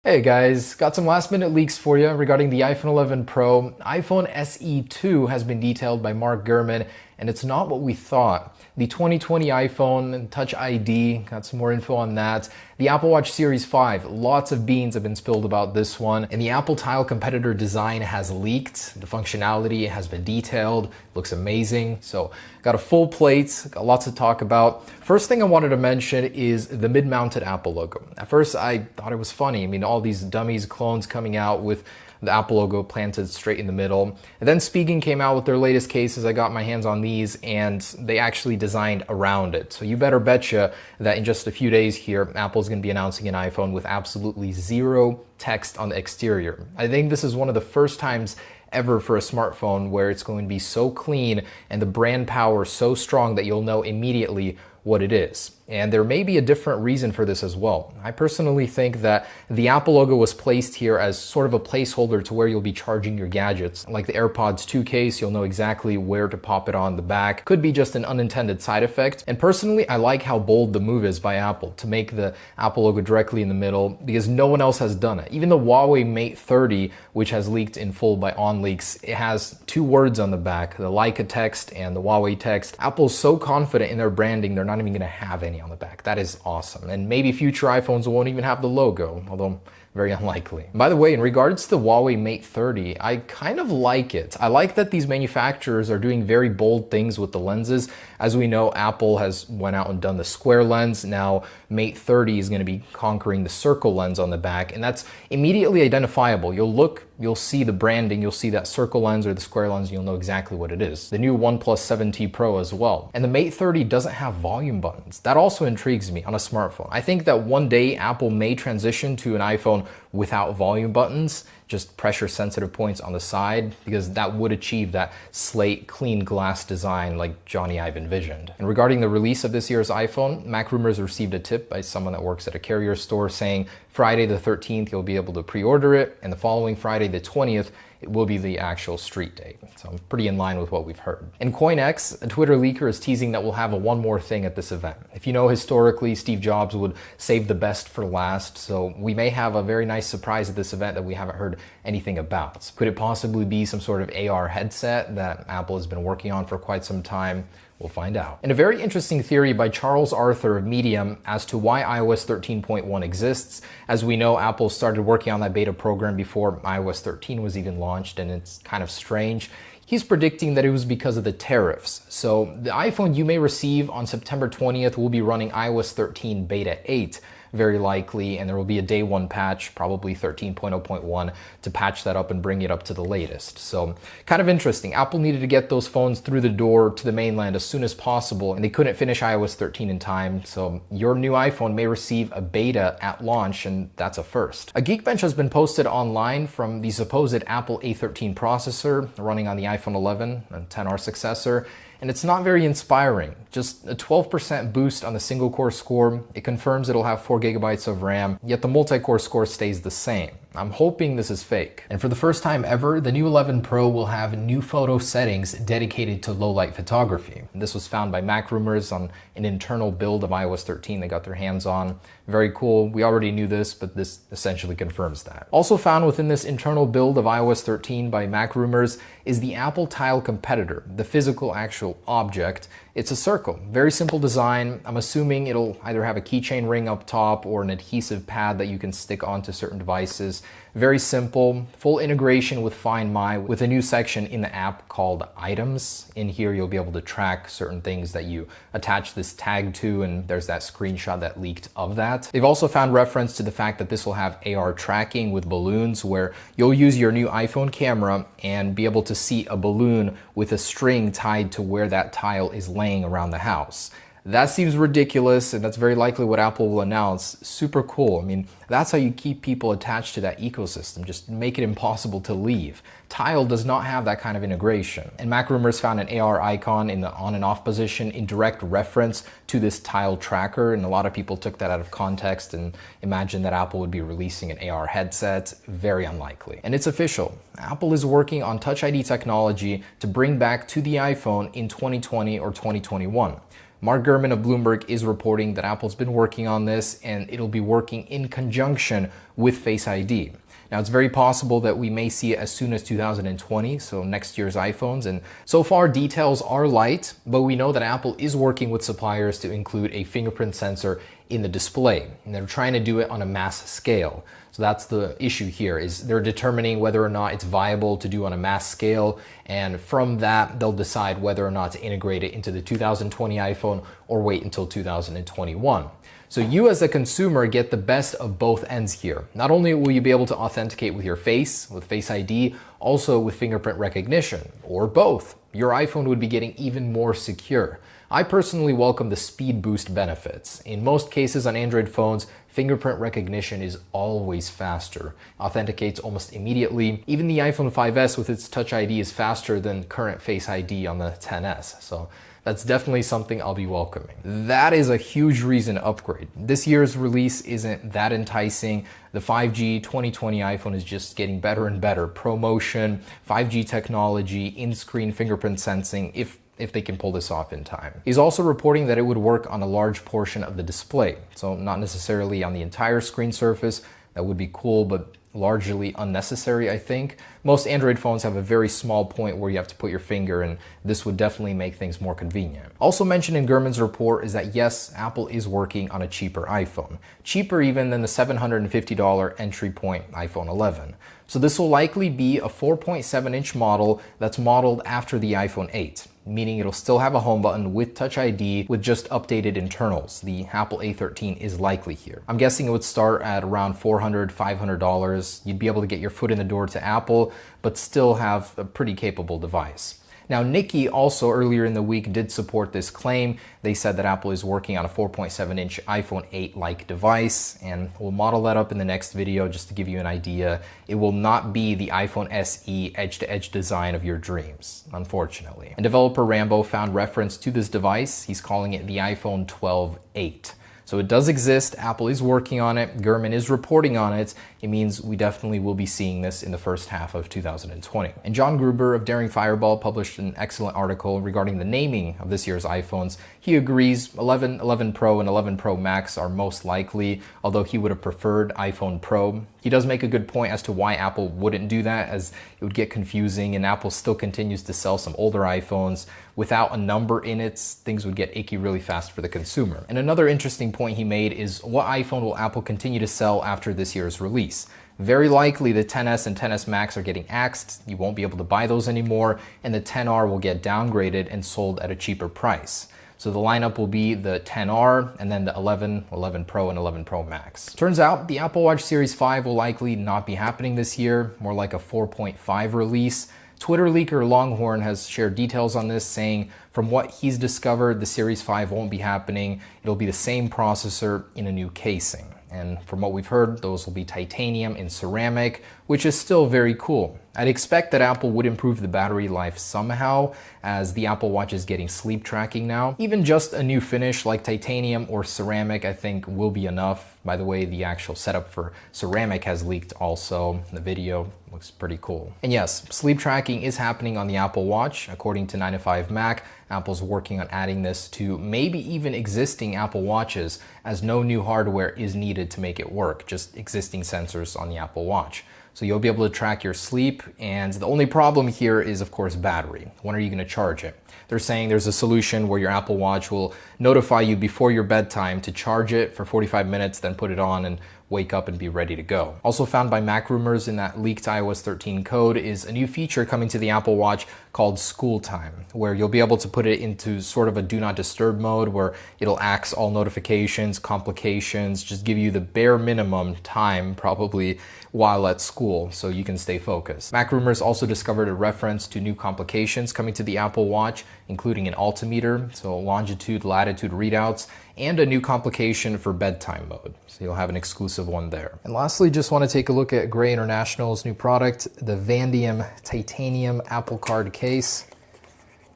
Hey guys, got some last minute leaks for you regarding the iPhone 11 Pro. iPhone SE 2 has been detailed by Mark Gurman, and it's not what we thought. The 2020 iPhone, Touch ID, got some more info on that. The Apple Watch Series 5, lots of beans have been spilled about this one. And the Apple Tile competitor design has leaked. The functionality has been detailed, looks amazing. So got a full plate, got lots to talk about. First thing I wanted to mention is the mid-mounted Apple logo. At first I thought it was funny. I mean, all these dummies, clones coming out with the Apple logo planted straight in the middle. And then Spigen came out with their latest cases. I got my hands on these and they actually designed around it. So you better betcha that in just a few days here, Apple's going to be announcing an iPhone with absolutely zero text on the exterior. I think this is one of the first times ever for a smartphone where it's going to be so clean and the brand power so strong that you'll know immediately what it is. And there may be a different reason for this as well. I personally think that the Apple logo was placed here as sort of a placeholder to where you'll be charging your gadgets. Like the AirPods 2 case, you'll know exactly where to pop it on the back. Could be just an unintended side effect. And personally, I like how bold the move is by Apple to make the Apple logo directly in the middle because no one else has done it. Even the Huawei Mate 30, which has leaked in full by OnLeaks, it has two words on the back, the Leica text and the Huawei text. Apple's so confident in their branding, they're not even going to have any on the back. That is awesome. And maybe future iPhones won't even have the logo, although very unlikely. By the way, in regards to the Huawei Mate 30, I kind of like it. I like that these manufacturers are doing very bold things with the lenses. As we know, Apple has went out and done the square lens. Now Mate 30 is going to be conquering the circle lens on the back, and that's immediately identifiable. You'll see the branding, you'll see that circle lens or the square lens, and you'll know exactly what it is. The new OnePlus 7T Pro as well. And the Mate 30 doesn't have volume buttons. That also intrigues me on a smartphone. I think that one day Apple may transition to an iPhone without volume buttons, just pressure sensitive points on the side, because that would achieve that slate clean glass design like Johnny Ive envisioned. And regarding the release of this year's iPhone, MacRumors received a tip by someone that works at a carrier store saying Friday the 13th you'll be able to pre-order it, and the following Friday the 20th it will be the actual street date. So I'm pretty in line with what we've heard. And CoinX, a Twitter leaker, is teasing that we'll have a one more thing at this event. If you know, historically, Steve Jobs would save the best for last, so we may have a very nice surprise at this event that we haven't heard anything about. Could it possibly be some sort of AR headset that Apple has been working on for quite some time? We'll find out. And a very interesting theory by Charles Arthur of Medium as to why iOS 13.1 exists. As we know, Apple started working on that beta program before iOS 13 was even launched, and it's kind of strange. He's predicting that it was because of the tariffs. So the iPhone you may receive on September 20th will be running iOS 13 Beta 8. Very likely, and there will be a day one patch, probably 13.0.1, to patch that up and bring it up to the latest. So kind of interesting. Apple needed to get those phones through the door to the mainland as soon as possible, and they couldn't finish iOS 13 in time. So your new iPhone may receive a beta at launch, and that's a first. A Geekbench has been posted online from the supposed Apple A13 processor running on the iPhone 11, a 10R successor. And it's not very inspiring. Just a 12% boost on the single core score. It confirms it'll have 4 GB of RAM, yet the multi-core score stays the same. I'm hoping this is fake. And for the first time ever, the new 11 Pro will have new photo settings dedicated to low light photography. This was found by MacRumors on an internal build of iOS 13 they got their hands on. Very cool. We already knew this, but this essentially confirms that. Also found within this internal build of iOS 13 by MacRumors is the Apple Tile competitor, the physical actual object. It's a circle. Very simple design. I'm assuming it'll either have a keychain ring up top or an adhesive pad that you can stick onto certain devices. Very simple, full integration with Find My with a new section in the app called Items. In here, you'll be able to track certain things that you attach this tag to, and there's that screenshot that leaked of that. They've also found reference to the fact that this will have AR tracking with balloons, where you'll use your new iPhone camera and be able to see a balloon with a string tied to where that tile is laying around the house. That seems ridiculous, and that's very likely what Apple will announce. Super cool. I mean, that's how you keep people attached to that ecosystem. Just make it impossible to leave. Tile does not have that kind of integration. And MacRumors found an AR icon in the on and off position in direct reference to this Tile tracker, and a lot of people took that out of context and imagined that Apple would be releasing an AR headset. Very unlikely. And it's official. Apple is working on Touch ID technology to bring back to the iPhone in 2020 or 2021. Mark Gurman of Bloomberg is reporting that Apple's been working on this and it'll be working in conjunction with Face ID. Now, it's very possible that we may see it as soon as 2020, so next year's iPhones. And so far, details are light, but we know that Apple is working with suppliers to include a fingerprint sensor in the display. And they're trying to do it on a mass scale. So that's the issue here, is they're determining whether or not it's viable to do on a mass scale. And from that, they'll decide whether or not to integrate it into the 2020 iPhone or wait until 2021. So you as a consumer get the best of both ends here. Not only will you be able to authenticate with your face, with Face ID, also with fingerprint recognition, or both. Your iPhone would be getting even more secure. I personally welcome the speed boost benefits. In most cases on Android phones, fingerprint recognition is always faster, authenticates almost immediately. Even the iPhone 5S with its Touch ID is faster than current Face ID on the XS. So that's definitely something I'll be welcoming. That is a huge reason to upgrade. This year's release isn't that enticing. The 5G 2020 iPhone is just getting better and better. ProMotion, 5G technology, in-screen fingerprint sensing, if they can pull this off in time. He's also reporting that it would work on a large portion of the display. So not necessarily on the entire screen surface. That would be cool, but largely unnecessary, I think. Most Android phones have a very small point where you have to put your finger, and this would definitely make things more convenient. Also mentioned in Gurman's report is that yes, Apple is working on a cheaper iPhone. Cheaper even than the $750 entry point iPhone 11. So this will likely be a 4.7-inch model that's modeled after the iPhone 8. Meaning it'll still have a home button with Touch ID with just updated internals. The Apple A13 is likely here. I'm guessing it would start at around $400, $500. You'd be able to get your foot in the door to Apple, but still have a pretty capable device. Now, Nikki also earlier in the week did support this claim. They said that Apple is working on a 4.7-inch iPhone 8-like device, and we'll model that up in the next video just to give you an idea. It will not be the iPhone SE edge-to-edge design of your dreams, unfortunately. And developer Rambo found reference to this device. He's calling it the iPhone 12-8. So it does exist. Apple is working on it. Gurman is reporting on it. It means we definitely will be seeing this in the first half of 2020. And John Gruber of Daring Fireball published an excellent article regarding the naming of this year's iPhones. He agrees 11, 11 Pro, and 11 Pro Max are most likely, although he would have preferred iPhone Pro. He does make a good point as to why Apple wouldn't do that, as it would get confusing, and Apple still continues to sell some older iPhones. Without a number in it, things would get icky really fast for the consumer. And another interesting point he made is, what iPhone will Apple continue to sell after this year's release? Very likely the XS and XS Max are getting axed. You won't be able to buy those anymore, and the XR will get downgraded and sold at a cheaper price. So the lineup will be the XR and then the 11, 11 Pro, and 11 Pro Max. Turns out the Apple Watch Series 5 will likely not be happening this year, more like a 4.5 release. Twitter leaker Longhorn has shared details on this, saying from what he's discovered, the Series 5 won't be happening. It'll be the same processor in a new casing. And from what we've heard, those will be titanium and ceramic, which is still very cool. I'd expect that Apple would improve the battery life somehow, as the Apple Watch is getting sleep tracking now. Even just a new finish like titanium or ceramic, I think, will be enough. By the way, the actual setup for ceramic has leaked also. The video looks pretty cool. And yes, sleep tracking is happening on the Apple Watch. According to 9to5Mac, Apple's working on adding this to maybe even existing Apple Watches, as no new hardware is needed to make it work, just existing sensors on the Apple Watch. So you'll be able to track your sleep, and the only problem here is, of course, battery. When are you going to charge it? They're saying there's a solution where your Apple Watch will notify you before your bedtime to charge it for 45 minutes, then put it on and wake up and be ready to go. Also found by Mac Rumors in that leaked iOS 13 code is a new feature coming to the Apple Watch called School Time, where you'll be able to put it into sort of a do not disturb mode where it'll axe all notifications, complications, just give you the bare minimum time probably while at school so you can stay focused. Mac Rumors also discovered a reference to new complications coming to the Apple Watch, including an altimeter, so longitude, latitude readouts, and a new complication for bedtime mode. So you'll have an exclusive one there. And lastly, just want to take a look at Gray International's new product, the Vandium Titanium Apple Card case.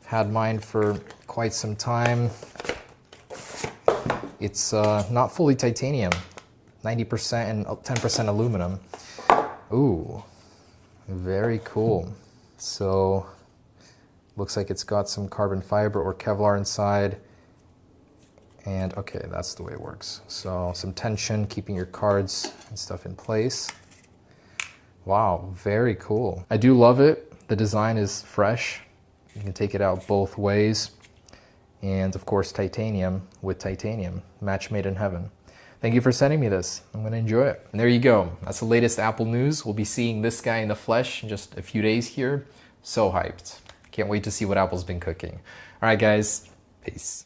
Had mine for quite some time. It's not fully titanium, 90% and 10% aluminum. Ooh, very cool. So looks like it's got some carbon fiber or Kevlar inside. And okay, that's the way it works. So some tension, keeping your cards and stuff in place. Wow, very cool. I do love it. The design is fresh. You can take it out both ways. And of course, titanium with titanium, match made in heaven. Thank you for sending me this. I'm gonna enjoy it. And there you go. That's the latest Apple news. We'll be seeing this guy in the flesh in just a few days here. So hyped. Can't wait to see what Apple's been cooking. All right, guys, peace.